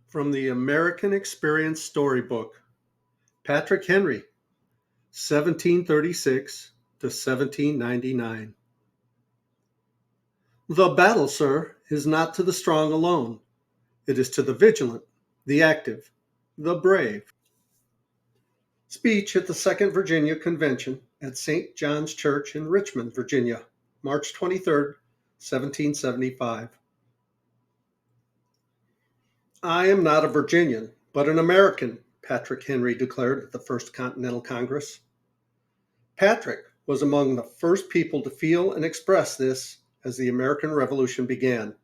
From the American Experience Storybook, Patrick Henry, 1736 to 1799. The battle, sir, is not to the strong alone. It is to the vigilant, the active, the brave. Speech at the Second Virginia Convention at St. John's Church in Richmond, Virginia, March 23, 1775. I am not a Virginian, but an American, Patrick Henry declared at the First Continental Congress. Patrick was among the first people to feel and express this as the American Revolution began.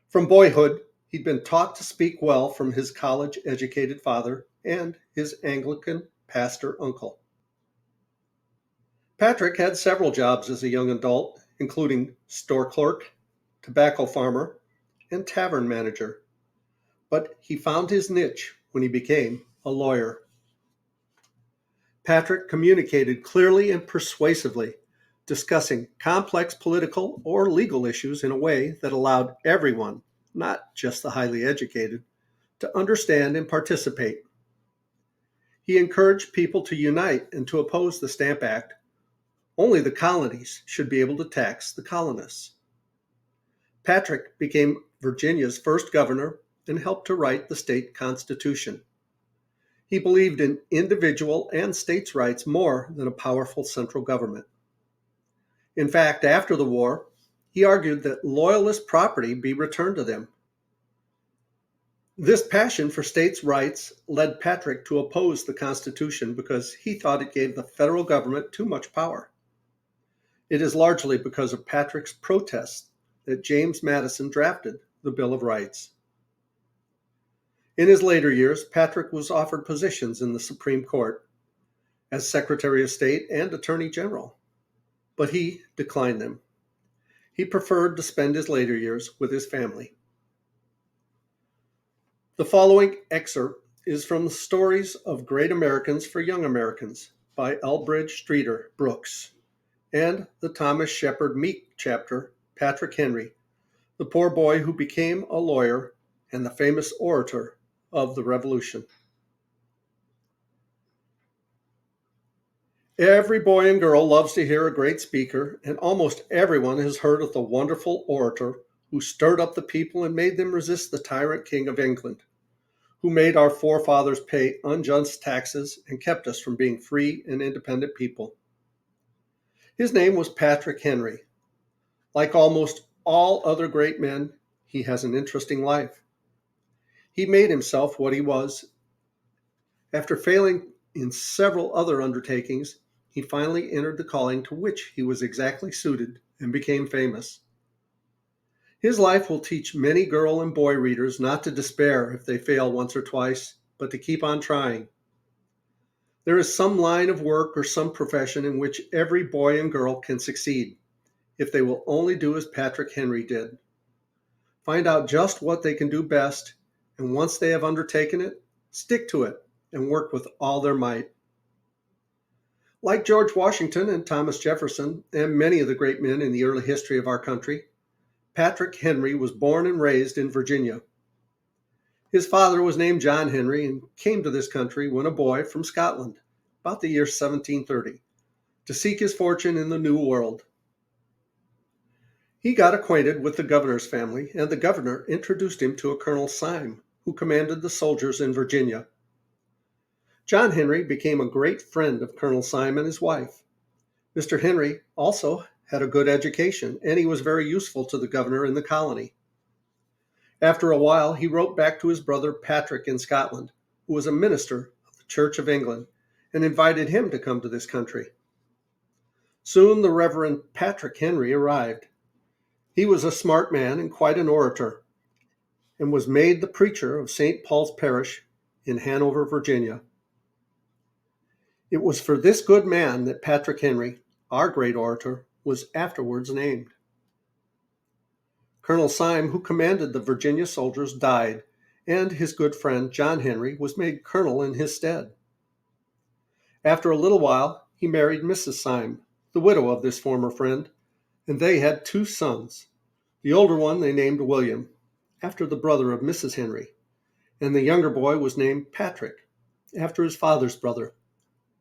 From boyhood, he'd been taught to speak well from his college-educated father and his Anglican pastor uncle. Patrick had several jobs as a young adult, including store clerk, tobacco farmer, and tavern manager. But he found his niche when he became a lawyer. Patrick communicated clearly and persuasively, discussing complex political or legal issues in a way that allowed everyone, not just the highly educated, to understand and participate. He encouraged people to unite and to oppose the Stamp Act. Only the colonies should be able to tax the colonists. Patrick became Virginia's first governor and helped to write the state constitution. He believed in individual and states' rights more than a powerful central government. In fact, after the war, he argued that Loyalist property be returned to them. This passion for states' rights led Patrick to oppose the Constitution because he thought it gave the federal government too much power. It is largely because of Patrick's protests that James Madison drafted the Bill of Rights. In his later years, Patrick was offered positions in the Supreme Court as Secretary of State and Attorney General, but he declined them. He preferred to spend his later years with his family. The following excerpt is from the Stories of Great Americans for Young Americans by Elbridge Streeter Brooks and the Thomas Shepard Meek chapter, Patrick Henry, the poor boy who became a lawyer and the famous orator of the Revolution. Every boy and girl loves to hear a great speaker, and almost everyone has heard of the wonderful orator who stirred up the people and made them resist the tyrant king of England, who made our forefathers pay unjust taxes and kept us from being free and independent people. His name was Patrick Henry. Like almost all other great men, he has an interesting life. He made himself what he was. After failing in several other undertakings, he finally entered the calling to which he was exactly suited and became famous. His life will teach many girl and boy readers not to despair if they fail once or twice, but to keep on trying. There is some line of work or some profession in which every boy and girl can succeed, if they will only do as Patrick Henry did. Find out just what they can do best, and once they have undertaken it, stick to it and work with all their might. Like George Washington and Thomas Jefferson and many of the great men in the early history of our country, Patrick Henry was born and raised in Virginia. His father was named John Henry and came to this country when a boy from Scotland, about the year 1730, to seek his fortune in the New World. He got acquainted with the governor's family, and the governor introduced him to a Colonel Syme, who commanded the soldiers in Virginia. John Henry became a great friend of Colonel Syme and his wife. Mr. Henry also had a good education, and he was very useful to the governor in the colony. After a while, he wrote back to his brother Patrick in Scotland, who was a minister of the Church of England, and invited him to come to this country. Soon the Reverend Patrick Henry arrived. He was a smart man and quite an orator, and was made the preacher of St. Paul's Parish in Hanover, Virginia. It was for this good man that Patrick Henry, our great orator, was afterwards named. Colonel Syme, who commanded the Virginia soldiers, died, and his good friend John Henry was made colonel in his stead. After a little while, he married Mrs. Syme, the widow of this former friend, and they had two sons. The older one they named William, after the brother of Mrs. Henry, and the younger boy was named Patrick, after his father's brother,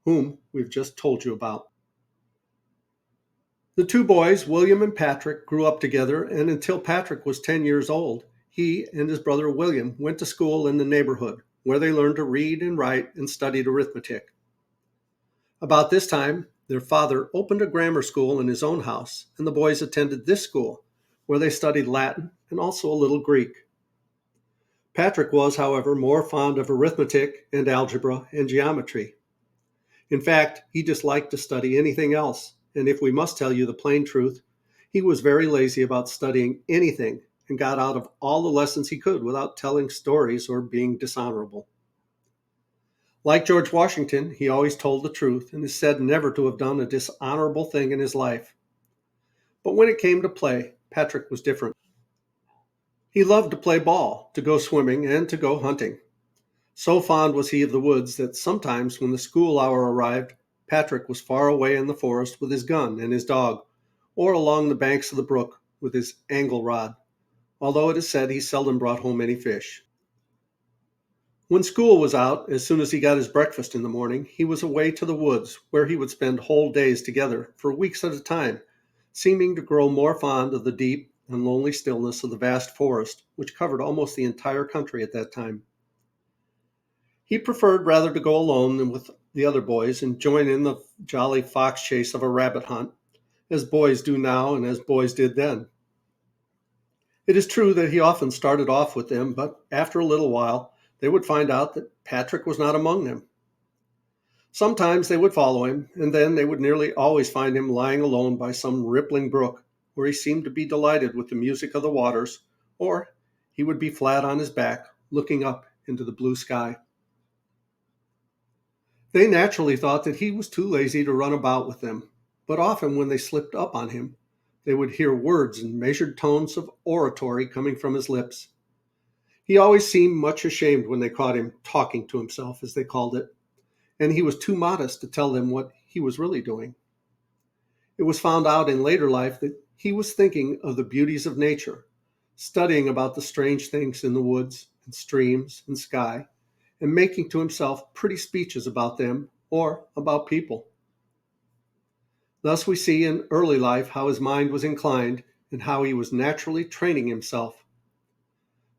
whom we've just told you about. The two boys, William and Patrick, grew up together, and until Patrick was 10 years old, he and his brother William went to school in the neighborhood, where they learned to read and write and studied arithmetic. About this time, their father opened a grammar school in his own house, and the boys attended this school, where they studied Latin and also a little Greek. Patrick was, however, more fond of arithmetic and algebra and geometry. In fact, he disliked to study anything else, and if we must tell you the plain truth, he was very lazy about studying anything and got out of all the lessons he could without telling stories or being dishonorable. Like George Washington, he always told the truth and is said never to have done a dishonorable thing in his life. But when it came to play, Patrick was different. He loved to play ball, to go swimming, and to go hunting. So fond was he of the woods that sometimes when the school hour arrived, Patrick was far away in the forest with his gun and his dog, or along the banks of the brook with his angle rod, although it is said he seldom brought home any fish. When school was out, as soon as he got his breakfast in the morning, he was away to the woods, where he would spend whole days together for weeks at a time, seeming to grow more fond of the deep and lonely stillness of the vast forest, which covered almost the entire country at that time. He preferred rather to go alone than with the other boys and join in the jolly fox chase of a rabbit hunt, as boys do now and as boys did then. It is true that he often started off with them, but after a little while, they would find out that Patrick was not among them. Sometimes they would follow him, and then they would nearly always find him lying alone by some rippling brook, where he seemed to be delighted with the music of the waters, or he would be flat on his back, looking up into the blue sky. They naturally thought that he was too lazy to run about with them, but often when they slipped up on him, they would hear words in measured tones of oratory coming from his lips. He always seemed much ashamed when they caught him talking to himself, as they called it, and he was too modest to tell them what he was really doing. It was found out in later life that he was thinking of the beauties of nature, studying about the strange things in the woods and streams and sky, and making to himself pretty speeches about them or about people. Thus we see in early life how his mind was inclined and how he was naturally training himself.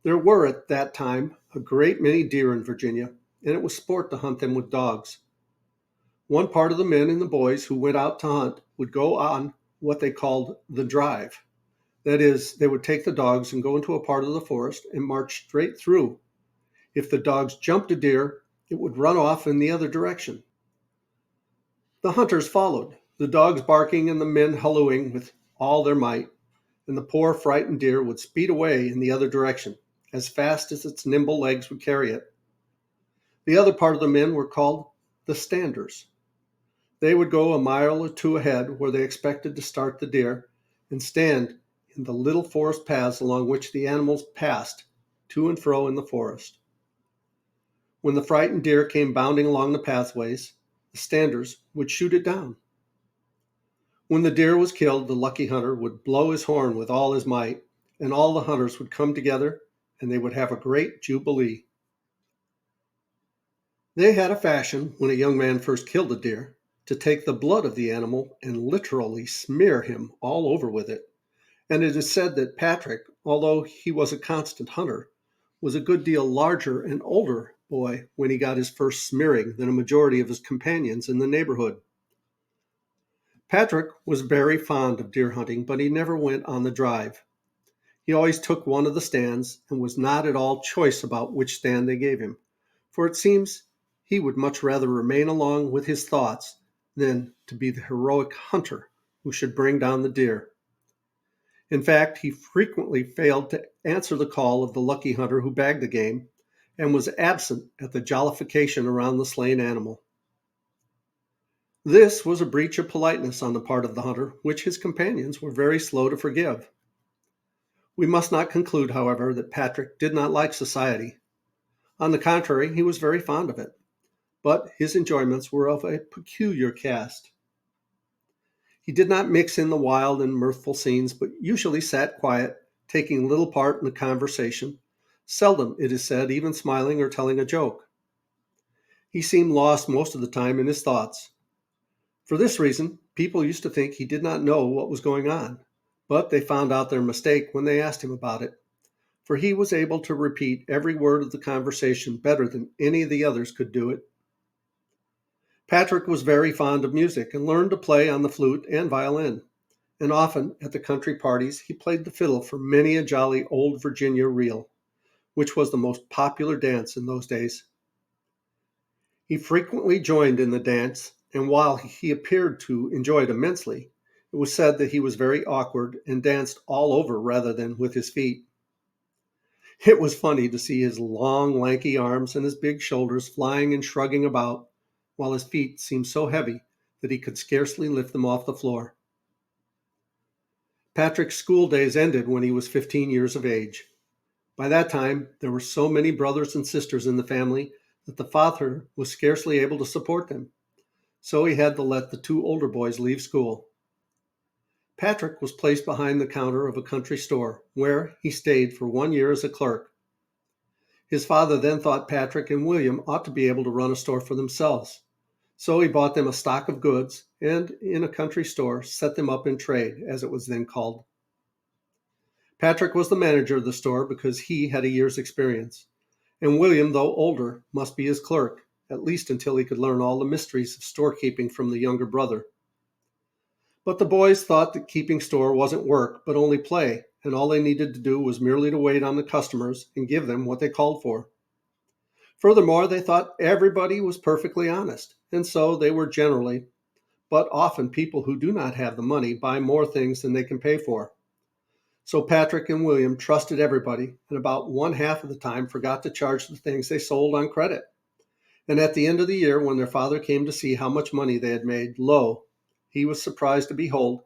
There were at that time a great many deer in Virginia, and it was sport to hunt them with dogs. One part of the men and the boys who went out to hunt would go on what they called the drive. That is, they would take the dogs and go into a part of the forest and march straight through. If the dogs jumped a deer, it would run off in the other direction. The hunters followed, the dogs barking and the men hallooing with all their might, and the poor frightened deer would speed away in the other direction, as fast as its nimble legs would carry it. The other part of the men were called the standers. They would go a mile or two ahead where they expected to start the deer and stand in the little forest paths along which the animals passed to and fro in the forest. When the frightened deer came bounding along the pathways, the standers would shoot it down. When the deer was killed, the lucky hunter would blow his horn with all his might, and all the hunters would come together, and they would have a great jubilee. They had a fashion, when a young man first killed a deer, to take the blood of the animal and literally smear him all over with it. And it is said that Patrick, although he was a constant hunter, was a good deal larger and older boy when he got his first smearing than a majority of his companions in the neighborhood. Patrick was very fond of deer hunting, but he never went on the drive. He always took one of the stands and was not at all choice about which stand they gave him, for it seems he would much rather remain along with his thoughts than to be the heroic hunter who should bring down the deer. In fact, he frequently failed to answer the call of the lucky hunter who bagged the game and was absent at the jollification around the slain animal. This was a breach of politeness on the part of the hunter, which his companions were very slow to forgive. We must not conclude, however, that Patrick did not like society. On the contrary, he was very fond of it, but his enjoyments were of a peculiar cast. He did not mix in the wild and mirthful scenes, but usually sat quiet, taking little part in the conversation, seldom, it is said, even smiling or telling a joke. He seemed lost most of the time in his thoughts. For this reason, people used to think he did not know what was going on, but they found out their mistake when they asked him about it, for he was able to repeat every word of the conversation better than any of the others could do it. Patrick was very fond of music and learned to play on the flute and violin, and often at the country parties he played the fiddle for many a jolly old Virginia reel, which was the most popular dance in those days. He frequently joined in the dance, and while he appeared to enjoy it immensely, it was said that he was very awkward and danced all over rather than with his feet. It was funny to see his long, lanky arms and his big shoulders flying and shrugging about, while his feet seemed so heavy that he could scarcely lift them off the floor. Patrick's school days ended when he was 15 years of age. By that time, there were so many brothers and sisters in the family that the father was scarcely able to support them, so he had to let the two older boys leave school. Patrick was placed behind the counter of a country store, where he stayed for 1 year as a clerk. His father then thought Patrick and William ought to be able to run a store for themselves, so he bought them a stock of goods and, in a country store, set them up in trade, as it was then called. Patrick was the manager of the store because he had a year's experience, and William, though older, must be his clerk, at least until he could learn all the mysteries of storekeeping from the younger brother. But the boys thought that keeping store wasn't work, but only play, and all they needed to do was merely to wait on the customers and give them what they called for. Furthermore, they thought everybody was perfectly honest, and so they were generally, but often people who do not have the money buy more things than they can pay for. So Patrick and William trusted everybody, and about one half of the time forgot to charge the things they sold on credit. And at the end of the year, when their father came to see how much money they had made, lo, he was surprised to behold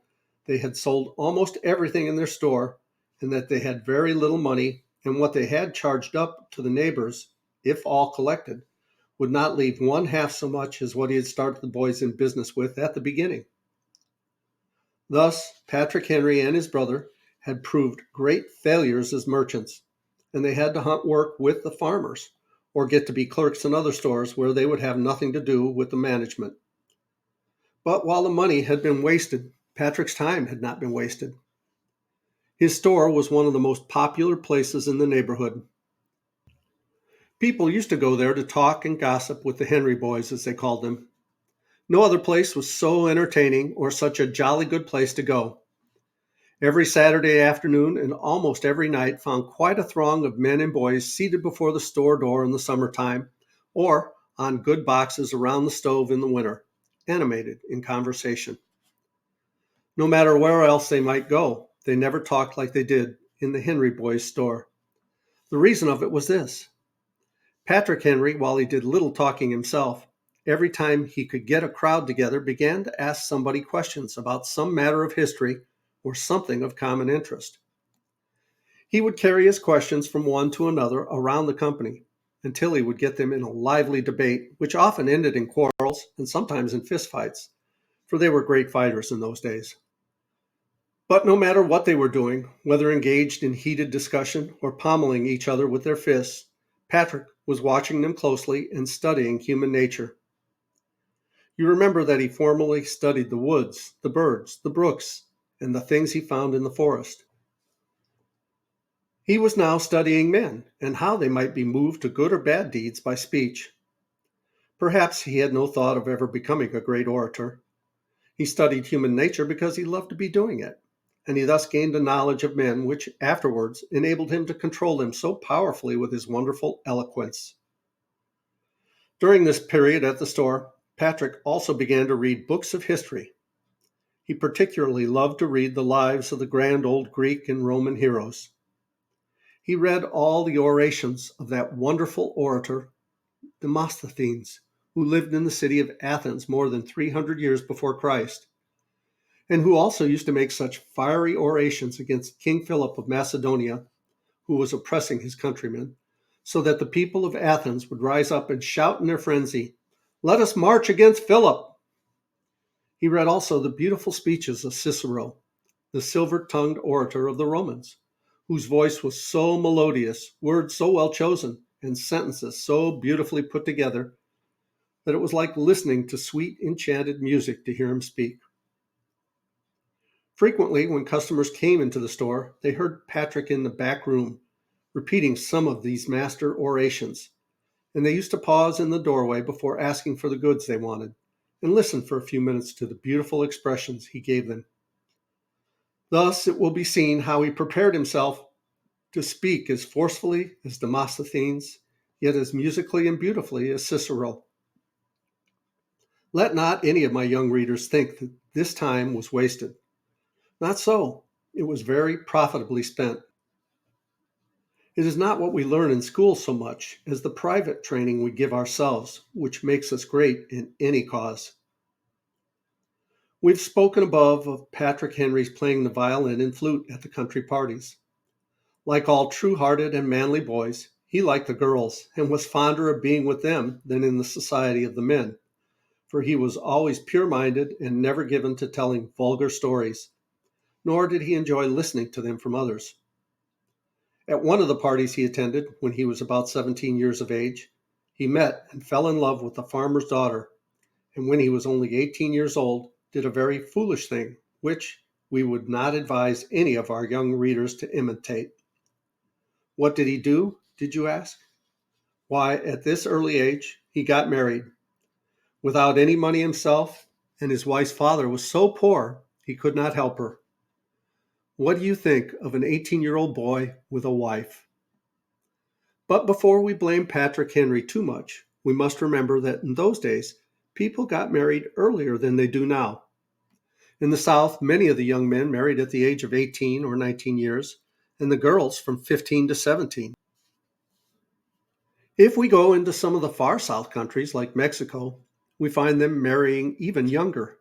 they had sold almost everything in their store, and that they had very little money, and what they had charged up to the neighbors, if all collected, would not leave one half so much as what he had started the boys in business with at the beginning. Thus, Patrick Henry and his brother had proved great failures as merchants, and they had to hunt work with the farmers, or get to be clerks in other stores where they would have nothing to do with the management. But while the money had been wasted, Patrick's time had not been wasted. His store was one of the most popular places in the neighborhood. People used to go there to talk and gossip with the Henry boys, as they called them. No other place was so entertaining or such a jolly good place to go. Every Saturday afternoon and almost every night found quite a throng of men and boys seated before the store door in the summertime, or on good boxes around the stove in the winter, animated in conversation. No matter where else they might go, they never talked like they did in the Henry boys' store. The reason of it was this. Patrick Henry, while he did little talking himself, every time he could get a crowd together, began to ask somebody questions about some matter of history or something of common interest. He would carry his questions from one to another around the company until he would get them in a lively debate, which often ended in quarrels and sometimes in fistfights, for they were great fighters in those days. But no matter what they were doing, whether engaged in heated discussion or pommeling each other with their fists, Patrick was watching them closely and studying human nature. You remember that he formerly studied the woods, the birds, the brooks, and the things he found in the forest. He was now studying men and how they might be moved to good or bad deeds by speech. Perhaps he had no thought of ever becoming a great orator. He studied human nature because he loved to be doing it, and he thus gained a knowledge of men which afterwards enabled him to control them so powerfully with his wonderful eloquence. During this period at the store, Patrick also began to read books of history. He particularly loved to read the lives of the grand old Greek and Roman heroes. He read all the orations of that wonderful orator, Demosthenes, who lived in the city of Athens more than 300 years before Christ, and who also used to make such fiery orations against King Philip of Macedonia, who was oppressing his countrymen, so that the people of Athens would rise up and shout in their frenzy, "Let us march against Philip!" He read also the beautiful speeches of Cicero, the silver-tongued orator of the Romans, whose voice was so melodious, words so well chosen, and sentences so beautifully put together that it was like listening to sweet, enchanted music to hear him speak. Frequently, when customers came into the store, they heard Patrick in the back room repeating some of these master orations, and they used to pause in the doorway before asking for the goods they wanted and listen for a few minutes to the beautiful expressions he gave them. Thus, it will be seen how he prepared himself to speak as forcefully as Demosthenes, yet as musically and beautifully as Cicero. Let not any of my young readers think that this time was wasted. Not so. It was very profitably spent. It is not what we learn in school so much as the private training we give ourselves, which makes us great in any cause. We've spoken above of Patrick Henry's playing the violin and flute at the country parties. Like all true-hearted and manly boys, he liked the girls and was fonder of being with them than in the society of the men, for he was always pure-minded and never given to telling vulgar stories, nor did he enjoy listening to them from others. At one of the parties he attended, when he was about 17 years of age, he met and fell in love with the farmer's daughter, and when he was only 18 years old, did a very foolish thing, which we would not advise any of our young readers to imitate. What did he do, did you ask? Why, at this early age, he got married, without any money himself, and his wife's father was so poor he could not help her. What do you think of an 18-year-old boy with a wife? But before we blame Patrick Henry too much, we must remember that in those days, people got married earlier than they do now. In the South, many of the young men married at the age of 18 or 19 years, and the girls from 15 to 17. If we go into some of the far South countries like Mexico, we find them marrying even younger.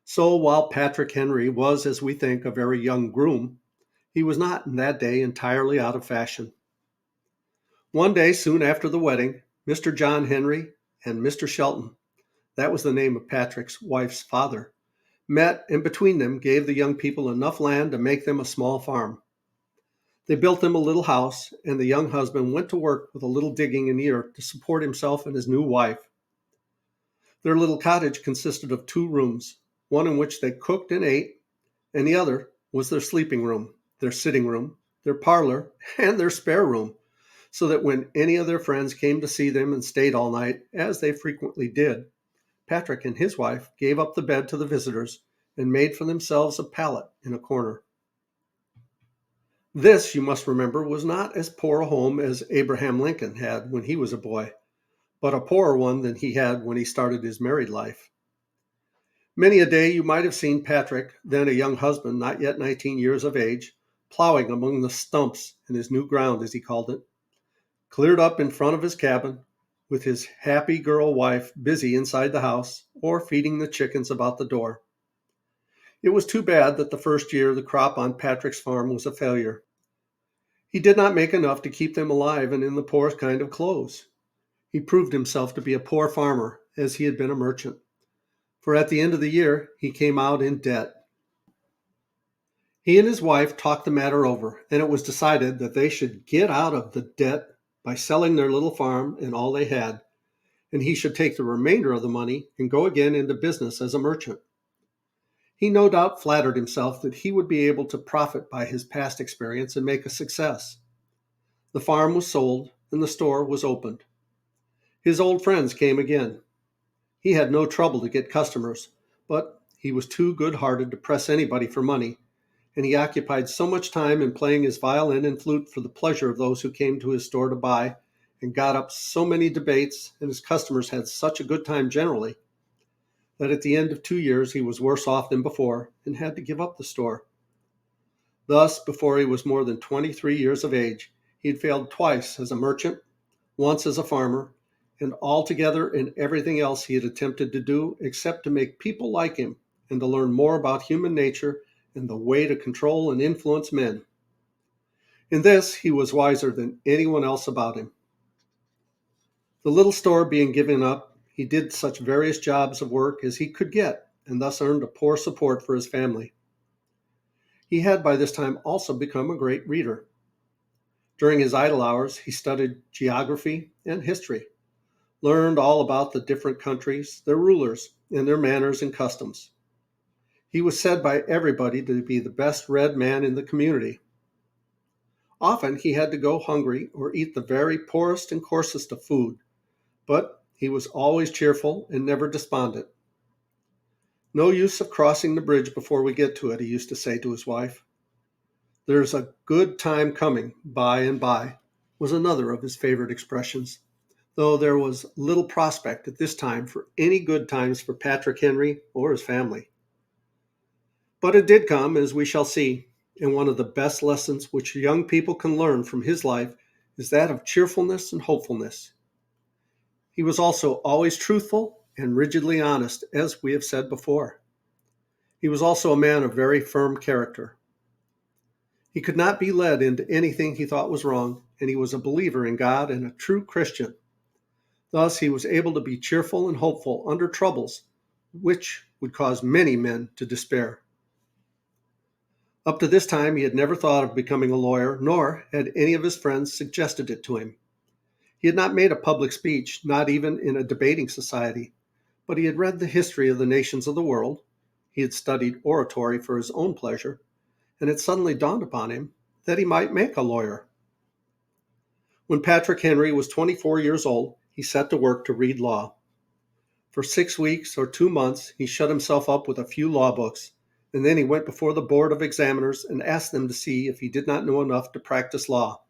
So while Patrick Henry was, as we think, a very young groom, he was not in that day entirely out of fashion. One day soon after the wedding, Mr. John Henry and Mr. Shelton, that was the name of Patrick's wife's father, met and between them gave the young people enough land to make them a small farm. They built them a little house, and the young husband went to work with a little digging in the earth to support himself and his new wife. Their little cottage consisted of 2 rooms, one in which they cooked and ate, and the other was their sleeping room, their sitting room, their parlor, and their spare room, so that when any of their friends came to see them and stayed all night, as they frequently did, Patrick and his wife gave up the bed to the visitors and made for themselves a pallet in a corner. This, you must remember, was not as poor a home as Abraham Lincoln had when he was a boy, but a poorer one than he had when he started his married life. Many a day you might have seen Patrick, then a young husband, not yet 19 years of age, plowing among the stumps in his new ground, as he called it, cleared up in front of his cabin, with his happy girl wife busy inside the house or feeding the chickens about the door. It was too bad that the first year the crop on Patrick's farm was a failure. He did not make enough to keep them alive and in the poorest kind of clothes. He proved himself to be a poor farmer, as he had been a merchant, for at the end of the year he came out in debt. He and his wife talked the matter over, and it was decided that they should get out of the debt by selling their little farm and all they had, and he should take the remainder of the money and go again into business as a merchant. He no doubt flattered himself that he would be able to profit by his past experience and make a success. The farm was sold and the store was opened. His old friends came again. He had no trouble to get customers, but he was too good-hearted to press anybody for money, and he occupied so much time in playing his violin and flute for the pleasure of those who came to his store to buy, and got up so many debates, and his customers had such a good time generally, that at the end of 2 years he was worse off than before and had to give up the store. Thus, before he was more than 23 years of age, he had failed twice as a merchant, once as a farmer, and altogether in everything else he had attempted to do except to make people like him and to learn more about human nature and the way to control and influence men. In this, he was wiser than anyone else about him. The little store being given up, he did such various jobs of work as he could get, and thus earned a poor support for his family. He had by this time also become a great reader, During his idle hours, he studied geography and history, learned all about the different countries, their rulers, and their manners and customs. He was said by everybody to be the best read man in the community. Often he had to go hungry or eat the very poorest and coarsest of food, but he was always cheerful and never despondent. "No use of crossing the bridge before we get to it," he used to say to his wife. "There's a good time coming by and by," was another of his favorite expressions, though there was little prospect at this time for any good times for Patrick Henry or his family. But it did come, as we shall see, and one of the best lessons which young people can learn from his life is that of cheerfulness and hopefulness. He was also always truthful and rigidly honest, as we have said before. He was also a man of very firm character. He could not be led into anything he thought was wrong, and he was a believer in God and a true Christian. Thus, he was able to be cheerful and hopeful under troubles which would cause many men to despair. Up to this time, he had never thought of becoming a lawyer, nor had any of his friends suggested it to him. He had not made a public speech, not even in a debating society, but he had read the history of the nations of the world. He had studied oratory for his own pleasure, and it suddenly dawned upon him that he might make a lawyer. When Patrick Henry was 24 years old, he set to work to read law. For 6 weeks or 2 months, he shut himself up with a few law books, and then he went before the board of examiners and asked them to see if he did not know enough to practice law.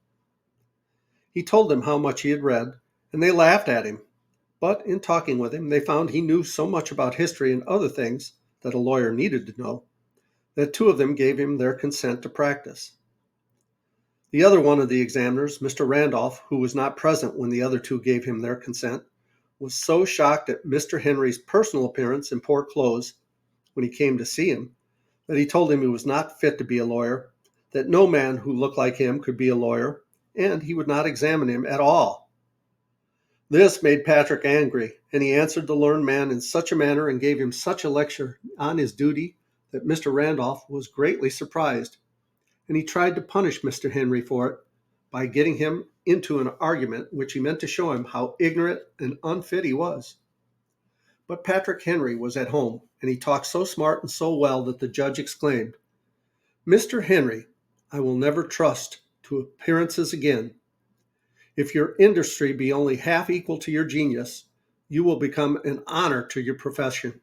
He told them how much he had read, and they laughed at him. But in talking with him, they found he knew so much about history and other things that a lawyer needed to know, that 2 of them gave him their consent to practice. The other one of the examiners, Mr. Randolph, who was not present when the other 2 gave him their consent, was so shocked at Mr. Henry's personal appearance in poor clothes when he came to see him that he told him he was not fit to be a lawyer, that no man who looked like him could be a lawyer, and he would not examine him at all. This made Patrick angry, and he answered the learned man in such a manner and gave him such a lecture on his duty that Mr. Randolph was greatly surprised, and he tried to punish Mr. Henry for it by getting him into an argument which he meant to show him how ignorant and unfit he was. But Patrick Henry was at home, and he talked so smart and so well that the judge exclaimed, "Mr. Henry, I will never trust to appearances again. If your industry be only half equal to your genius, you will become an honor to your profession."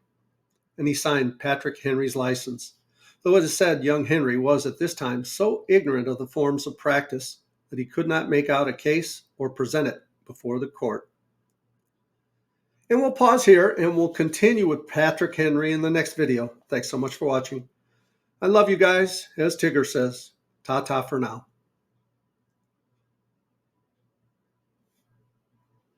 And he signed Patrick Henry's license, though it is said young Henry was at this time so ignorant of the forms of practice that he could not make out a case or present it before the court. And we'll pause here and we'll continue with Patrick Henry in the next video. Thanks so much for watching. I love you guys. As Tigger says, ta-ta for now.